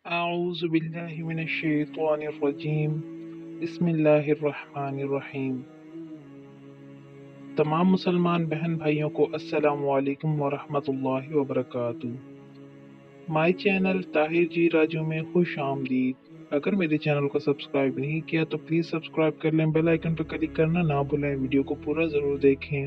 اعوذ باللہ من الشیطان الرجیم بسم اللہ الرحمن الرحیم۔ تمام مسلمان بہن بھائیوں کو السلام علیکم ورحمۃ اللہ وبرکاتہ۔ مائی چینل طاہر جی راجو میں خوش آمدید۔ اگر میرے چینل کو سبسکرائب نہیں کیا تو پلیز سبسکرائب کر لیں، بیل آئیکن پر کلک کرنا نہ بھولیں، ویڈیو کو پورا ضرور دیکھیں۔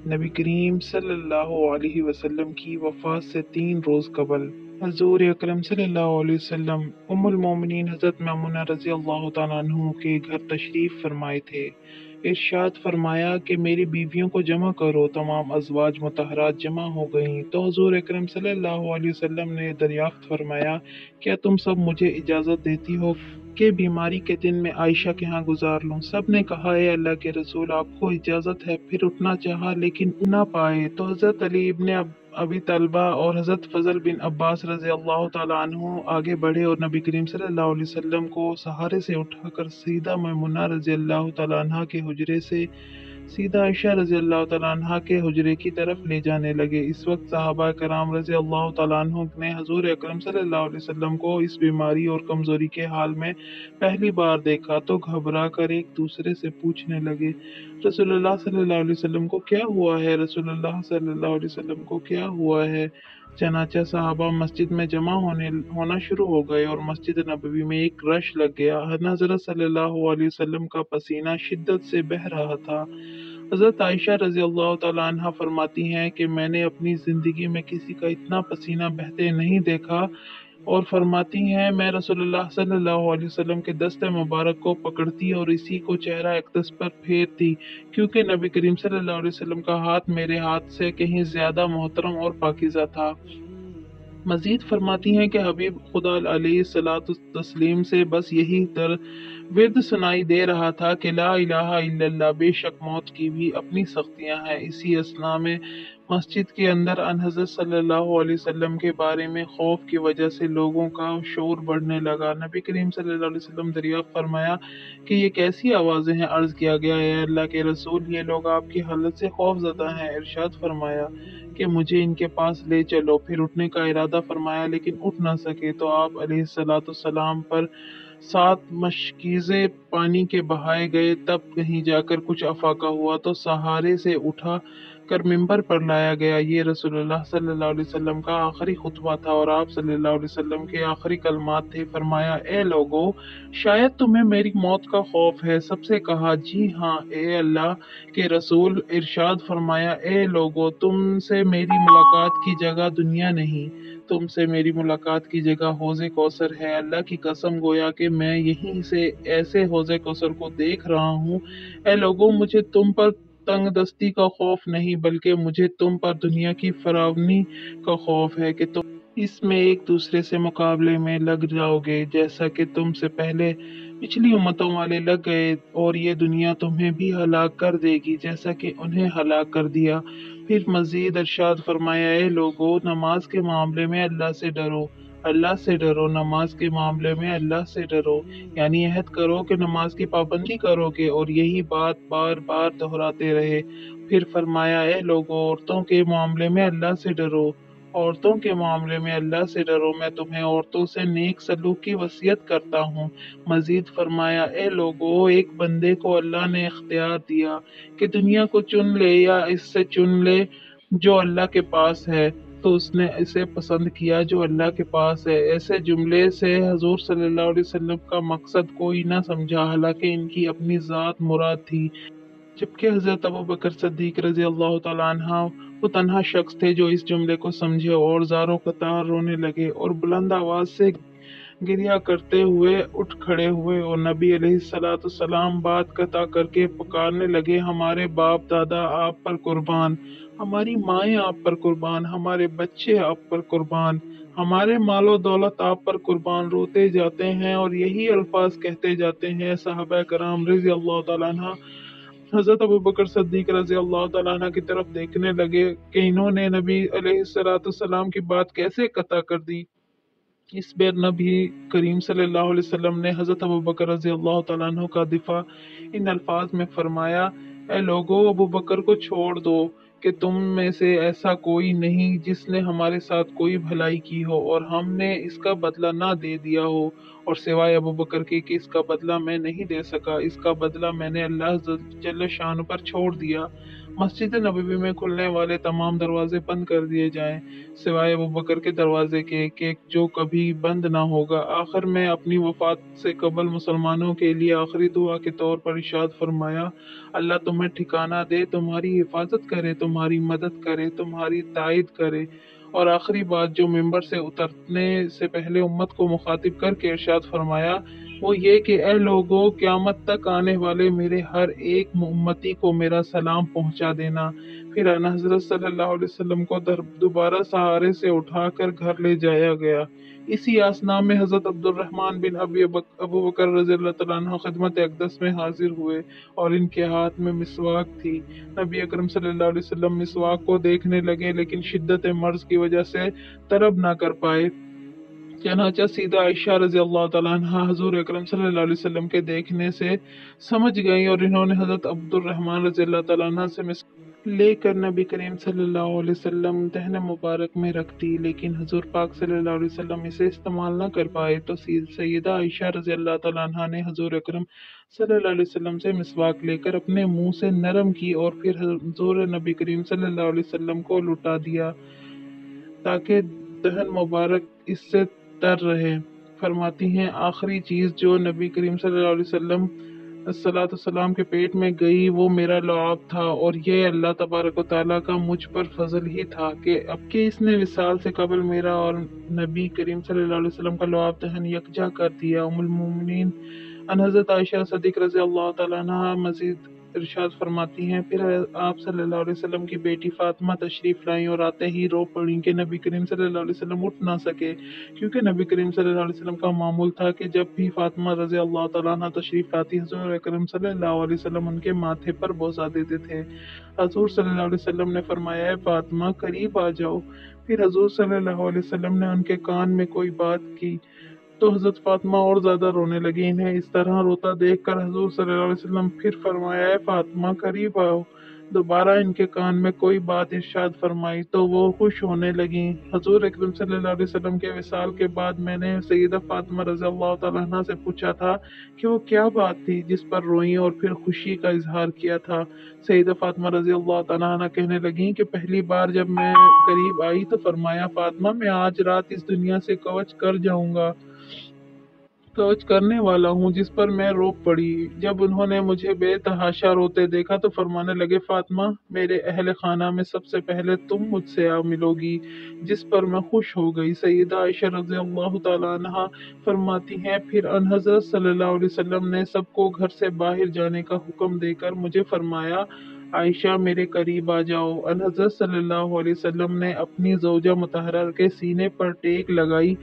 نبی کریم صلی اللہ علیہ وسلم کی وفات سے 3 روز قبل حضور اکرم صلی اللہ علیہ وسلم ام المومنین حضرت میمونہ رضی اللہ تعالیٰ عنہ کے گھر تشریف فرمائے تھے۔ ارشاد فرمایا کہ میری بیویوں کو جمع کرو۔ تمام ازواج مطہرات جمع ہو گئیں تو حضور اکرم صلی اللہ علیہ وسلم نے دریافت فرمایا، کیا تم سب مجھے اجازت دیتی ہو کہ بیماری کے دن میں عائشہ کے ہاں گزار لوں؟ سب نے کہا، اے اللہ کے رسول، آپ کو اجازت ہے۔ پھر اٹھنا چاہا لیکن نہ پائے تو حضرت علی ابن ابی طلحہ اور حضرت فضل بن عباس رضی اللہ تعالیٰ عنہ آگے بڑھے اور نبی کریم صلی اللہ علیہ وسلم کو سہارے سے اٹھا کر سیدھا میمونہ رضی اللہ تعالیٰ عنہ کے حجرے سے سیدھا عائشہ رضی اللہ تعالیٰ عنہ کے حجرے کی طرف لے جانے لگے۔ اس وقت صحابہ کرام رضی اللہ تعالیٰ عنہ نے حضور اکرم صلی اللہ علیہ وسلم کو اس بیماری اور کمزوری کے حال میں پہلی بار دیکھا تو گھبرا کر ایک دوسرے سے پوچھنے لگے، رسول اللہ صلی اللہ علیہ وسلم کو کیا ہوا ہے؟ رسول اللہ صلی اللہ علیہ وسلم کو کیا ہوا ہے؟ چنانچہ صحابہ مسجد میں جمع ہونا شروع ہو گئے اور مسجد نبوی میں ایک رش لگ گیا۔ حضرت صلی اللہ علیہ وسلم کا پسینہ شدت سے بہہ رہا تھا۔ حضرت عائشہ رضی اللہ تعالیٰ عنہ فرماتی ہیں کہ میں نے اپنی زندگی میں کسی کا اتنا پسینہ بہتے نہیں دیکھا، اور فرماتی ہیں میں رسول اللہ صلی اللہ علیہ وسلم کے دست مبارک کو پکڑتی اور اسی کو چہرہ اقدس پر پھیرتی، کیونکہ نبی کریم صلی اللہ علیہ وسلم کا ہاتھ میرے ہاتھ سے کہیں زیادہ محترم اور پاکیزہ تھا۔ مزید فرماتی ہیں کہ حبیب خدا علیہ الصلوۃ والتسلیم سے بس یہی ورد سنائی دے رہا تھا کہ لا الہ الا اللہ، بے شک موت کی بھی اپنی سختیاں ہیں۔ اسی اثنا میں مسجد کے اندر ان حضرت صلی اللہ علیہ وسلم کے بارے میں خوف کی وجہ سے لوگوں کا شور بڑھنے لگا۔ نبی کریم صلی اللہ علیہ وسلم دریافت فرمایا کہ یہ کیسی آوازیں ہیں؟ عرض کیا گیا، اے اللہ کے رسول، یہ لوگ آپ کی حالت سے خوف زدہ ہیں۔ ارشاد فرمایا کہ مجھے ان کے پاس لے چلو۔ پھر اٹھنے کا ارادہ فرمایا لیکن اٹھ نہ سکے تو آپ علیہ الصلوۃ والسلام پر 7 مشکیزیں پانی کے بہائے گئے۔ تب کہیں جا کر کچھ افاقہ ہوا تو سہارے سے اٹھا کر ممبر پر لایا گیا۔ یہ رسول اللہ صلی اللہ علیہ وسلم کا آخری خطبہ تھا اور آپ صلی اللہ علیہ وسلم کے آخری کلمات تھے۔ فرمایا، اے لوگو، شاید تمہیں میری موت کا خوف ہے؟ سب سے کہا، جی ہاں اے اللہ کے رسول۔ ارشاد فرمایا، اے لوگو، تم سے میری ملاقات کی جگہ دنیا نہیں، تم سے میری ملاقات کی جگہ حوض کوثر ہے۔ اللہ کی قسم، گویا کہ میں یہیں سے ایسے حوض کوثر کو دیکھ رہا ہوں۔ اے لوگو، مجھے تم پر تنگ دستی کا خوف نہیں، بلکہ مجھے تم پر دنیا کی فراوانی کا خوف ہے کہ تم اس میں ایک دوسرے سے مقابلے میں لگ جاؤ گے، جیسا کہ تم سے پہلے پچھلی امتوں والے لگ گئے، اور یہ دنیا تمہیں بھی ہلاک کر دے گی جیسا کہ انہیں ہلاک کر دیا۔ پھر مزید ارشاد فرمایا، اے لوگو، نماز کے معاملے میں اللہ سے ڈرو، اللہ سے ڈرو، نماز کے معاملے میں اللہ سے ڈرو، یعنی عہد کرو کہ نماز کی پابندی کرو گے، اور یہی بات بار بار دہراتے رہے۔ پھر فرمایا، اے لوگو، عورتوں کے معاملے میں اللہ سے ڈرو، عورتوں کے معاملے میں اللہ سے ڈرو، میں تمہیں عورتوں سے نیک سلوک کی وصیت کرتا ہوں۔ مزید فرمایا، اے لوگو، ایک بندے کو اللہ نے اختیار دیا کہ دنیا کو چن لے یا اس سے چن لے جو اللہ کے پاس ہے، تو اس نے اسے پسند کیا جو اللہ کے پاس ہے۔ ایسے جملے سے حضور صلی اللہ علیہ وسلم کا مقصد کوئی نہ سمجھا، حالانکہ ان کی اپنی ذات مراد تھی، جبکہ حضرت ابوبکر صدیق رضی اللہ تعالیٰ عنہ وہ تنہا شخص تھے جو اس جملے کو سمجھے، اور زاروں قطار رونے لگے اور بلند آواز سے گریہ کرتے ہوئے اٹھ کھڑے ہوئے، اور نبی علیہ الصلوۃ والسلام بات قطع کر کے پکارنے لگے، ہمارے باپ دادا آپ پر قربان، ہماری مائیں آپ پر قربان، ہمارے بچے آپ پر قربان، ہمارے مال و دولت آپ پر قربان۔ روتے جاتے ہیں اور یہی الفاظ کہتے جاتے ہیں۔ صحابہ کرام رضی اللہ تعالیٰ عنہ حضرت ابوبکر صدیق رضی اللہ تعالیٰ عنہ کی طرف دیکھنے لگے کہ انہوں نے نبی علیہ الصلوۃ والسلام کی بات کیسے قطع کر دی۔ اس بار نبی کریم صلی اللہ علیہ وسلم نے حضرت ابوبکر رضی اللہ تعالیٰ عنہ کا دفاع ان الفاظ میں فرمایا، اے لوگو، ابوبکر کو چھوڑ دو، کہ تم میں سے ایسا کوئی نہیں جس نے ہمارے ساتھ کوئی بھلائی کی ہو اور ہم نے اس کا بدلہ نہ دے دیا ہو، اور سوائے ابو بکر کے کہ اس کا بدلہ میں نہیں دے سکا، اس کا بدلہ میں نے اللہ جل شان پر چھوڑ دیا۔ مسجد نبوی میں کھلنے والے تمام دروازے بند کر دیے جائیں سوائے ابو بکر کے دروازے کے، کہ جو کبھی بند نہ ہوگا۔ آخر میں اپنی وفات سے قبل مسلمانوں کے لیے آخری دعا کے طور پر ارشاد فرمایا، اللہ تمہیں ٹھکانہ دے، تمہاری حفاظت کرے، تمہاری مدد کرے، تمہاری تائید کرے۔ اور آخری بات جو ممبر سے اترنے سے پہلے امت کو مخاطب کر کے ارشاد فرمایا وہ یہ کہ اے لوگو، قیامت تک آنے والے میرے ہر ایک امتی کو میرا سلام پہنچا دینا۔ پھر آن حضرت صلی اللہ علیہ وسلم کو دوبارہ سہارے سے اٹھا کر گھر لے جایا گیا۔ اسی اثنا میں حضرت عبد الرحمن بن ابو بکر رضی اللہ تعالیٰ عنہ خدمت اقدس میں حاضر ہوئے اور ان کے ہاتھ میں مسواک تھی۔ نبی اکرم صلی اللہ علیہ وسلم مسواک کو دیکھنے لگے لیکن شدت مرض کی وجہ سے طلب نہ کر پائے۔ چنانچہ سیدہ عائشہ رضی اللہ تعالیٰ عنہ حضور اکرم صلی اللہ علیہ وسلم کے دیکھنے سے سمجھ گئیں اور انہوں نے حضرت عبد الرحمن رضی اللہ تعالیٰ عنہ سے لے کر نبی کریم صلی اللہ علیہ وسلم دہن مبارک میں رکھ دی، لیکن حضور پاک صلی اللہ علیہ وسلم اسے استعمال نہ کر پائے تو سیدہ عائشہ رضی اللہ تعالیٰ عنہ نے حضور اکرم صلی اللہ علیہ وسلم سے مسواک لے کر اپنے منہ سے نرم کی اور پھر حضور نبی کریم صلی اللہ علیہ وسلم کو لٹا دیا تاکہ دہن مبارک اس سے تر رہے۔ فرماتی ہیں آخری چیز جو نبی کریم صلی اللہ علیہ وسلم الصلاۃ والسلام کے پیٹ میں گئی وہ میرا لعاب تھا، اور یہ اللہ تبارک و تعالیٰ کا مجھ پر فضل ہی تھا کہ اب کہ اس نے وصال سے قبل میرا اور نبی کریم صلی اللہ علیہ وسلم کا لعاب دہن یکجا کر دیا۔ ام المومنین ان حضرت عائشہ صدیق رضی اللہ تعالیٰ عنہ مزید ارشاد فرماتی ہیں پھر آپ صلی اللہ علیہ وسلم کی بیٹی فاطمہ تشریف لائیں اور آتے ہی رو پڑیں کہ نبی کریم صلی اللہ علیہ وسلم اٹھ نہ سکے، کیونکہ نبی کریم صلی اللہ علیہ وسلم کا معمول تھا کہ جب بھی فاطمہ رضی اللہ تعالیٰ عنہ تشریف لاتی حضور اکرم صلی اللہ علیہ وسلم ان کے ماتھے پر بوسہ دیتے تھے۔ حضور صلی اللہ علیہ وسلم نے فرمایا اے فاطمہ قریب آ جاؤ۔ پھر حضور صلی اللہ علیہ وسلم نے ان کے کان میں کوئی بات کی تو حضرت فاطمہ اور زیادہ رونے لگی۔ انہیں اس طرح روتا دیکھ کر حضور صلی اللہ علیہ وسلم پھر فرمایا اے فاطمہ قریب آؤ۔ دوبارہ ان کے کان میں کوئی بات ارشاد فرمائی تو وہ خوش ہونے لگیں۔ حضور اکرم صلی اللہ علیہ وسلم کے وصال کے بعد میں نے سیدہ فاطمہ رضی اللہ تعالیٰ عنہ سے پوچھا تھا کہ وہ کیا بات تھی جس پر روئیں اور پھر خوشی کا اظہار کیا تھا۔ سیدہ فاطمہ رضی اللہ تعالیٰ عنہ کہنے لگیں کہ پہلی بار جب میں قریب آئی تو فرمایا فاطمہ میں آج رات اس دنیا سے کوچ کر جاؤں گا، کوچ کرنے والا ہوں، جس پر میں رو پڑی۔ جب انہوں نے مجھے بے تحاشا روتے دیکھا تو فرمانے لگے فاطمہ میرے اہل خانہ میں سب سے پہلے تم مجھ سے ملو گی، جس پر میں خوش ہو گئی۔ سیدہ عائشہ رضی اللہ تعالیٰ عنہ فرماتی ہیں پھر ان حضرت صلی اللہ علیہ وسلم نے سب کو گھر سے باہر جانے کا حکم دے کر مجھے فرمایا عائشہ میرے قریب آ جاؤ۔ ان حضرت صلی اللہ علیہ وسلم نے اپنی زوجہ مطہرہ کے سینے پر ٹیک لگائی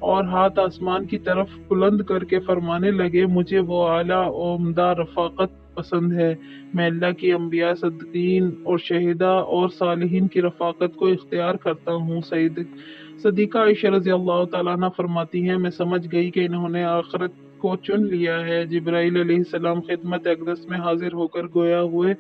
اور ہاتھ آسمان کی طرف بلند کر کے فرمانے لگے مجھے وہ اعلیٰ عمدہ رفاقت پسند ہے، میں اللہ کی انبیاء صدیقین اور شہداء اور صالحین کی رفاقت کو اختیار کرتا ہوں۔ صدیقہ عائشہ رضی اللہ تعالیٰ عنہ فرماتی ہیں میں سمجھ گئی کہ انہوں نے آخرت کو چن لیا ہے۔ جبرائیل علیہ السلام خدمت اقدس میں حاضر ہو کر گویا ہوئے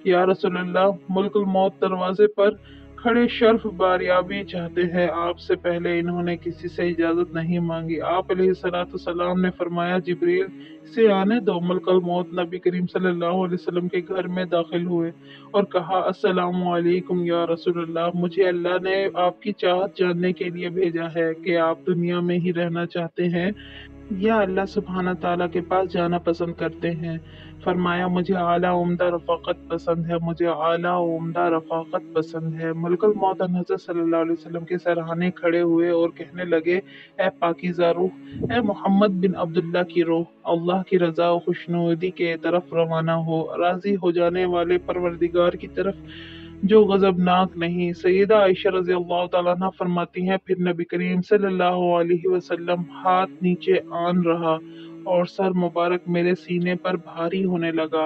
یا رسول اللہ ملک الموت دروازے پر کھڑے شرف باریابی چاہتے ہیں۔ آپ سے پہلے انہوں نے کسی سے اجازت نہیں مانگی۔ آپ علیہ السلام نے فرمایا جبریل اسے آنے دو۔ ملک الموت نبی کریم صلی اللہ علیہ وسلم کے گھر میں داخل ہوئے اور کہا السلام علیکم یا رسول اللہ، مجھے اللہ نے آپ کی چاہت جاننے کے لیے بھیجا ہے کہ آپ دنیا میں ہی رہنا چاہتے ہیں یا اللہ سبحانہ تعالیٰ کے پاس جانا پسند کرتے ہیں۔ فرمایا مجھے اعلیٰ عمدہ رفاقت پسند ہے، مجھے اعلیٰ عمدہ رفاقت پسند ہے۔ ملک الموت حضرت صلی اللہ علیہ وسلم کے سرہانے کھڑے ہوئے اور کہنے لگے اے پاکیزہ روح، اے محمد بن عبداللہ کی روح، اللہ کی رضا و خوشنودی کے طرف روانہ ہو، راضی ہو جانے والے پروردگار کی طرف جو غضبناک نہیں۔ سیدہ عائشہ رضی اللہ تعالیٰ عنہ فرماتی ہیں پھر نبی کریم صلی اللہ علیہ وسلم ہاتھ نیچے آن رہا اور سر مبارک میرے سینے پر بھاری ہونے لگا